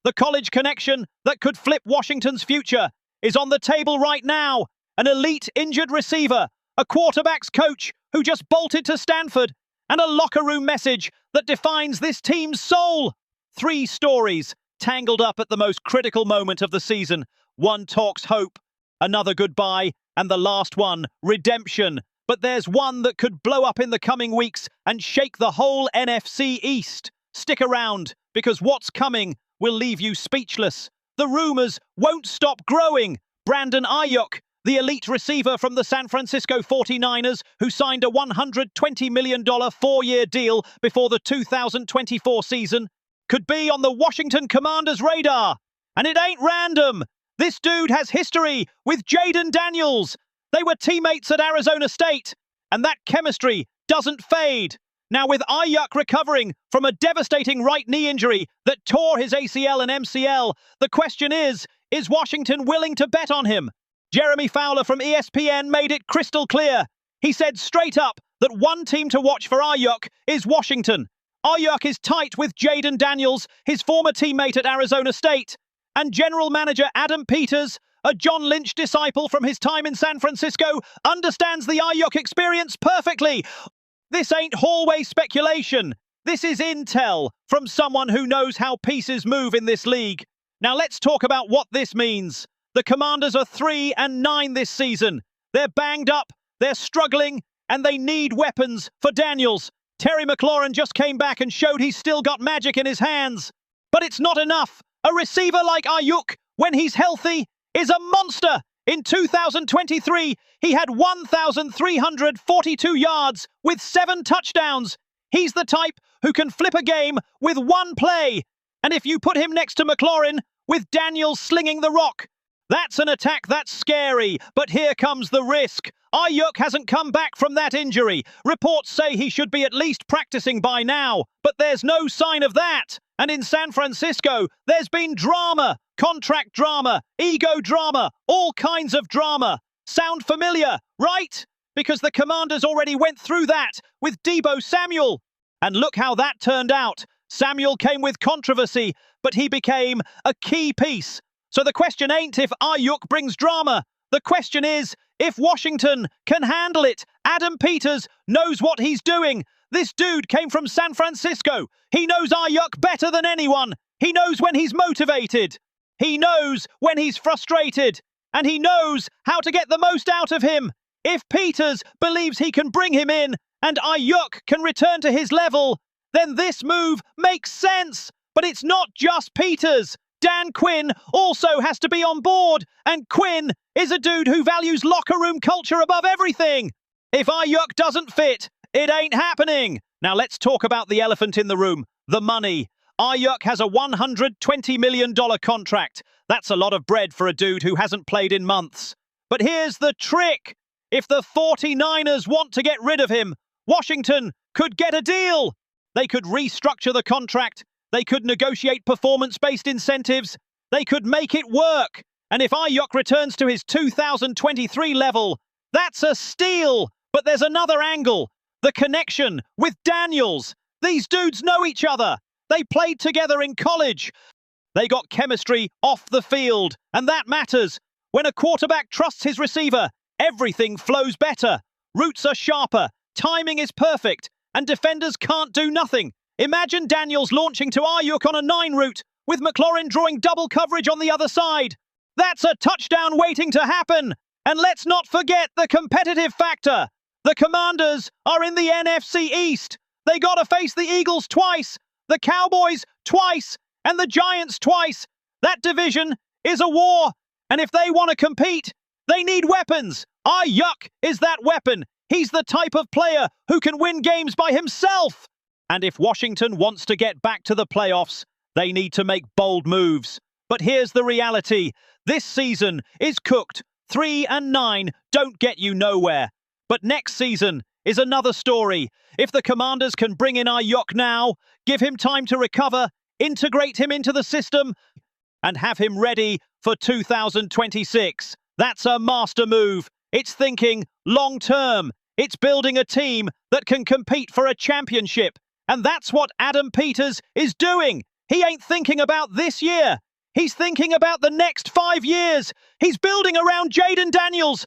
The college connection that could flip Washington's future is on the table right now. An elite injured receiver, a quarterback's coach who just bolted to Stanford, and a locker room message that defines this team's soul. 3 stories tangled up at the most critical moment of the season. One talks hope, another goodbye, and the last one, redemption. But there's one that could blow up in the coming weeks and shake the whole NFC East. Stick around, because what's coming will leave you speechless. The rumors won't stop growing. Brandon Aiyuk, the elite receiver from the San Francisco 49ers, who signed a $120 million 4-year deal before the 2024 season, could be on the Washington Commanders' radar. And it ain't random. This dude has history with Jaden Daniels. They were teammates at Arizona State, and that chemistry doesn't fade. Now, with Aiyuk recovering from a devastating right knee injury that tore his ACL and MCL, the question is Washington willing to bet on him? Jeremy Fowler from ESPN made it crystal clear. He said straight up that one team to watch for Aiyuk is Washington. Aiyuk is tight with Jaden Daniels, his former teammate at Arizona State. And general manager Adam Peters, a John Lynch disciple from his time in San Francisco, understands the Aiyuk experience perfectly. This ain't hallway speculation. This is intel from someone who knows how pieces move in this league. Now let's talk about what this means. The Commanders are 3-9 this season. They're banged up, they're struggling, and they need weapons for Daniels. Terry McLaurin just came back and showed he's still got magic in his hands. But it's not enough. A receiver like Aiyuk, when he's healthy, is a monster. In 2023, he had 1,342 yards with 7 touchdowns. He's the type who can flip a game with one play. And if you put him next to McLaurin, with Daniels slinging the rock, that's an attack that's scary. But here comes the risk. Aiyuk hasn't come back from that injury. Reports say he should be at least practicing by now, but there's no sign of that. And in San Francisco, there's been drama, contract drama, ego drama, all kinds of drama. Sound familiar, right? Because the Commanders already went through that with Deebo Samuel. And look how that turned out. Samuel came with controversy, but he became a key piece. So the question ain't if Aiyuk brings drama. The question is if Washington can handle it. Adam Peters knows what he's doing. This dude came from San Francisco. He knows Aiyuk better than anyone. He knows when he's motivated. He knows when he's frustrated. And he knows how to get the most out of him. If Peters believes he can bring him in and Aiyuk can return to his level, then this move makes sense. But it's not just Peters. Dan Quinn also has to be on board, and Quinn is a dude who values locker room culture above everything. If Aiyuk doesn't fit, it ain't happening. Now let's talk about the elephant in the room, the money. Aiyuk has a $120 million contract. That's a lot of bread for a dude who hasn't played in months. But here's the trick. If the 49ers want to get rid of him, Washington could get a deal. They could restructure the contract. They could negotiate performance-based incentives. They could make it work. And if Aiyuk returns to his 2023 level, that's a steal. But there's another angle. The connection with Daniels. These dudes know each other. They played together in college. They got chemistry off the field. And that matters. When a quarterback trusts his receiver, everything flows better. Routes are sharper. Timing is perfect. And defenders can't do nothing. Imagine Daniels launching to Aiyuk on a 9 route, with McLaurin drawing double coverage on the other side. That's a touchdown waiting to happen. And let's not forget the competitive factor. The Commanders are in the NFC East. They gotta face the Eagles twice, the Cowboys twice, and the Giants twice. That division is a war. And if they want to compete, they need weapons. Aiyuk is that weapon. He's the type of player who can win games by himself. And if Washington wants to get back to the playoffs, they need to make bold moves. But here's the reality. This season is cooked. 3-9 don't get you nowhere. But next season is another story. If the Commanders can bring in Aiyuk now, give him time to recover, integrate him into the system, and have him ready for 2026, that's a master move. It's thinking long-term. It's building a team that can compete for a championship. And that's what Adam Peters is doing. He ain't thinking about this year. He's thinking about the next 5 years. He's building around Jaden Daniels.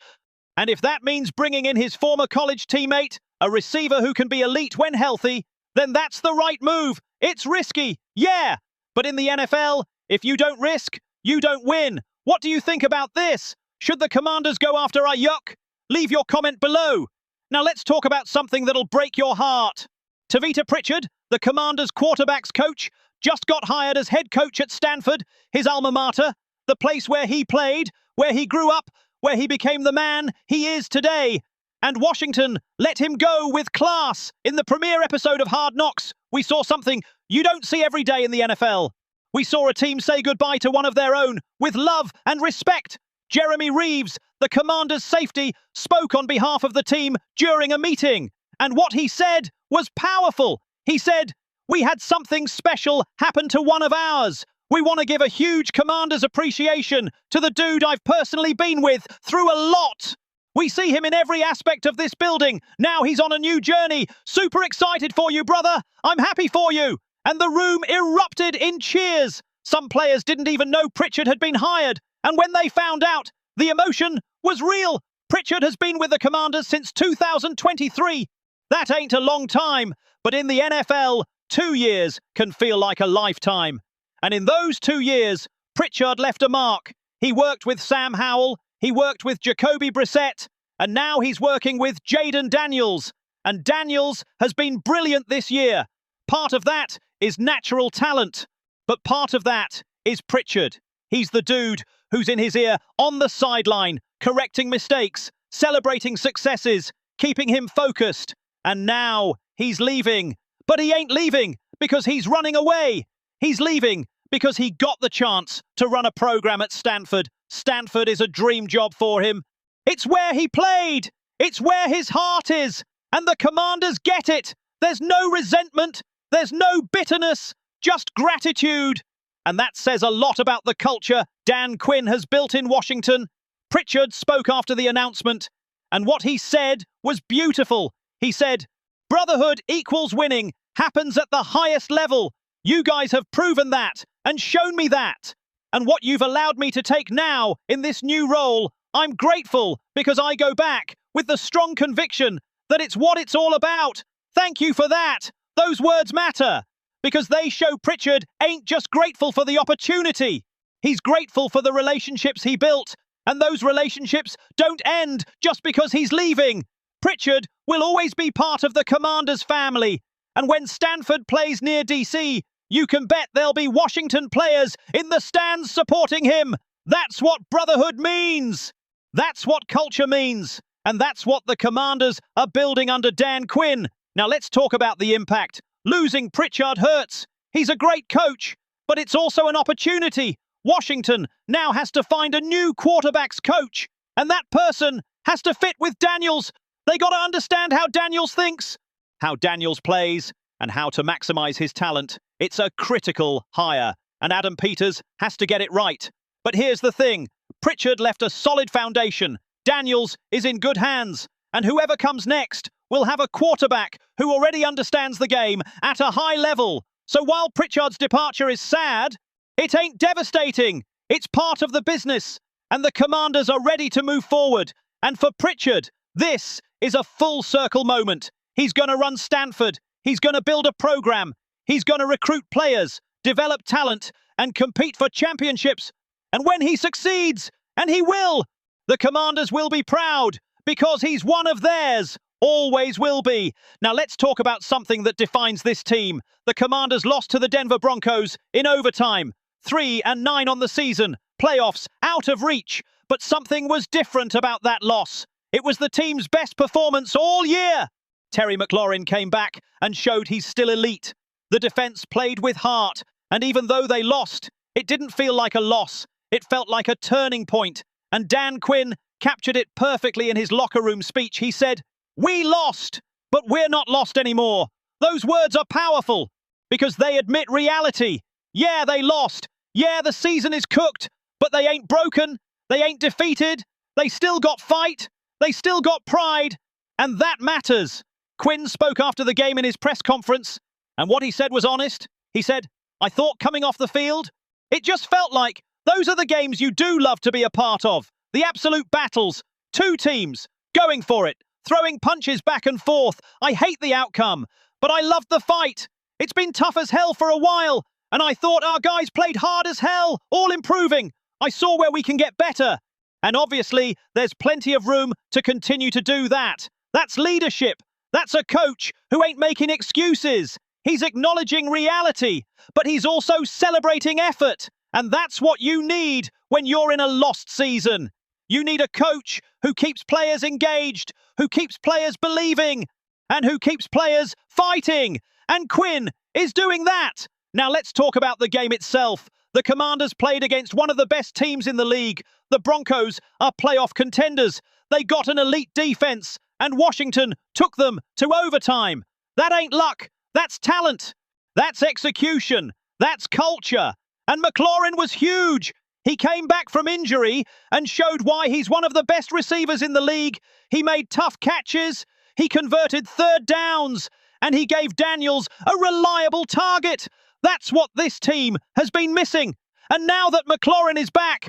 And if that means bringing in his former college teammate, a receiver who can be elite when healthy, then that's the right move. It's risky, yeah. But in the NFL, if you don't risk, you don't win. What do you think about this? Should the Commanders go after Aiyuk? Leave your comment below. Now let's talk about something that'll break your heart. Tavita Pritchard, the Commanders' quarterbacks coach, just got hired as head coach at Stanford, his alma mater, the place where he played, where he grew up, where he became the man he is today. And Washington let him go with class. In the premiere episode of Hard Knocks, we saw something you don't see every day in the NFL. We saw a team say goodbye to one of their own with love and respect. Jeremy Reeves, the Commanders' safety, spoke on behalf of the team during a meeting. And what he said was powerful. He said, "We had something special happen to one of ours. We want to give a huge Commanders appreciation to the dude I've personally been with through a lot. We see him in every aspect of this building. Now he's on a new journey. Super excited for you, brother. I'm happy for you." And the room erupted in cheers. Some players didn't even know Pritchard had been hired. And when they found out, the emotion was real. Pritchard has been with the Commanders since 2023. That ain't a long time, but in the NFL, 2 years can feel like a lifetime. And in those 2 years, Pritchard left a mark. He worked with Sam Howell, he worked with Jacoby Brissett, and now he's working with Jaden Daniels. And Daniels has been brilliant this year. Part of that is natural talent, but part of that is Pritchard. He's the dude who's in his ear on the sideline, correcting mistakes, celebrating successes, keeping him focused. And now he's leaving. But he ain't leaving because he's running away. He's leaving because he got the chance to run a program at Stanford. Stanford is a dream job for him. It's where he played. It's where his heart is. And the Commanders get it. There's no resentment. There's no bitterness. Just gratitude. And that says a lot about the culture Dan Quinn has built in Washington. Pritchard spoke after the announcement, and what he said was beautiful. He said, "Brotherhood equals winning happens at the highest level. You guys have proven that and shown me that. And what you've allowed me to take now in this new role, I'm grateful because I go back with the strong conviction that it's what it's all about. Thank you for that. Those words matter because they show Pritchard ain't just grateful for the opportunity. He's grateful for the relationships he built, and those relationships don't end just because he's leaving. Pritchard will always be part of the Commanders family, and when Stanford plays near DC, you can bet there'll be Washington players in the stands supporting him. That's what brotherhood means. That's what culture means, and that's what the Commanders are building under Dan Quinn. Now let's talk about the impact. Losing Pritchard hurts. He's a great coach, but it's also an opportunity. Washington now has to find a new quarterbacks coach, and that person has to fit with Daniels. They got to understand how Daniels thinks, how Daniels plays, and how to maximize his talent. It's a critical hire, and Adam Peters has to get it right. But here's the thing. Pritchard left a solid foundation. Daniels is in good hands, and whoever comes next will have a quarterback who already understands the game at a high level. So while Pritchard's departure is sad, it ain't devastating. It's part of the business, and the Commanders are ready to move forward. And for Pritchard, this is a full circle moment. He's going to run Stanford. He's going to build a program. He's going to recruit players, develop talent, and compete for championships. And when he succeeds, and he will, the Commanders will be proud because he's one of theirs. Always will be. Now let's talk about something that defines this team. The Commanders lost to the Denver Broncos in overtime. 3-9 on the season. Playoffs out of reach. But something was different about that loss. It was the team's best performance all year. Terry McLaurin came back and showed he's still elite. The defense played with heart. And even though they lost, it didn't feel like a loss. It felt like a turning point. And Dan Quinn captured it perfectly in his locker room speech. He said, "We lost, but we're not lost anymore." Those words are powerful because they admit reality. Yeah, they lost. Yeah, the season is cooked, but they ain't broken. They ain't defeated. They still got fight. They still got pride. And that matters. Quinn spoke after the game in his press conference, and what he said was honest. He said, I thought coming off the field, it just felt like those are the games you do love to be a part of. The absolute battles. Two teams going for it, throwing punches back and forth. I hate the outcome, but I loved the fight. It's been tough as hell for a while, and I thought our guys played hard as hell, all improving. I saw where we can get better. And obviously, there's plenty of room to continue to do that. That's leadership. That's a coach who ain't making excuses. He's acknowledging reality, but he's also celebrating effort. And that's what you need when you're in a lost season. You need a coach who keeps players engaged, who keeps players believing, and who keeps players fighting. And Quinn is doing that. Now let's talk about the game itself. The Commanders played against one of the best teams in the league. The Broncos are playoff contenders. They got an elite defense, and Washington took them to overtime. That ain't luck. That's talent. That's execution. That's culture. And McLaurin was huge. He came back from injury and showed why he's one of the best receivers in the league. He made tough catches. He converted third downs. And he gave Daniels a reliable target. That's what this team has been missing. And now that McLaurin is back,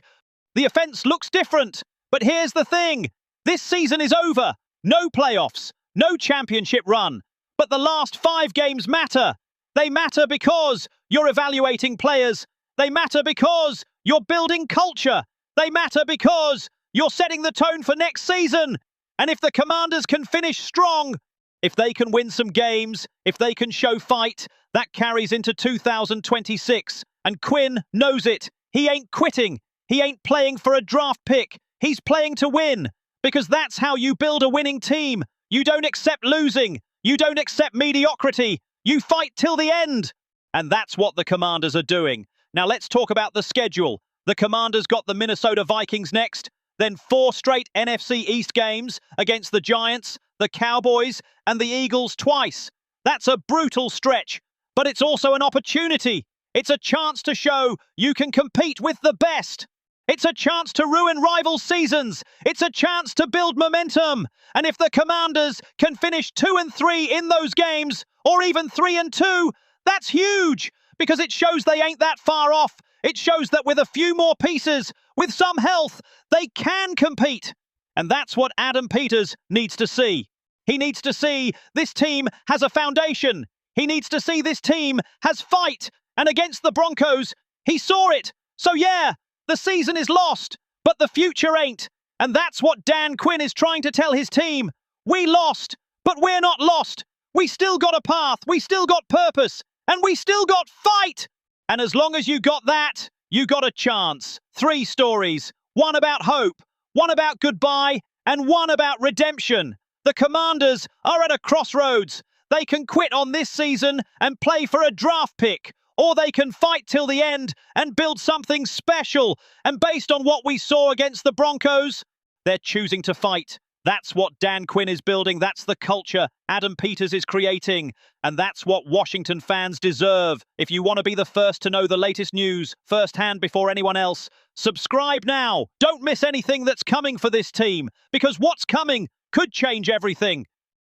the offense looks different. But here's the thing. This season is over. No playoffs. No championship run. But the last 5 games matter. They matter because you're evaluating players. They matter because you're building culture. They matter because you're setting the tone for next season. And if the Commanders can finish strong, if they can win some games, if they can show fight, that carries into 2026. And Quinn knows it. He ain't quitting. He ain't playing for a draft pick. He's playing to win. Because that's how you build a winning team. You don't accept losing. You don't accept mediocrity. You fight till the end. And that's what the Commanders are doing. Now let's talk about the schedule. The Commanders got the Minnesota Vikings next, then 4 straight NFC East games against the Giants, the Cowboys, and the Eagles twice. That's a brutal stretch, but it's also an opportunity. It's a chance to show you can compete with the best. It's a chance to ruin rival seasons. It's a chance to build momentum. And if the Commanders can finish 2-3 in those games, or even 3-2, that's huge, because it shows they ain't that far off. It shows that with a few more pieces, with some health, they can compete. And that's what Adam Peters needs to see. He needs to see this team has a foundation. He needs to see this team has fight. And against the Broncos, he saw it. So yeah, the season is lost, but the future ain't. And that's what Dan Quinn is trying to tell his team. We lost, but we're not lost. We still got a path. We still got purpose. And we still got fight. And as long as you got that, you got a chance. 3 stories. One about hope, one about goodbye, and one about redemption. The Commanders are at a crossroads. They can quit on this season and play for a draft pick, or they can fight till the end and build something special. And based on what we saw against the Broncos, they're choosing to fight. That's what Dan Quinn is building. That's the culture Adam Peters is creating. And that's what Washington fans deserve. If you want to be the first to know the latest news firsthand before anyone else, subscribe now. Don't miss anything that's coming for this team, because what's coming could change everything.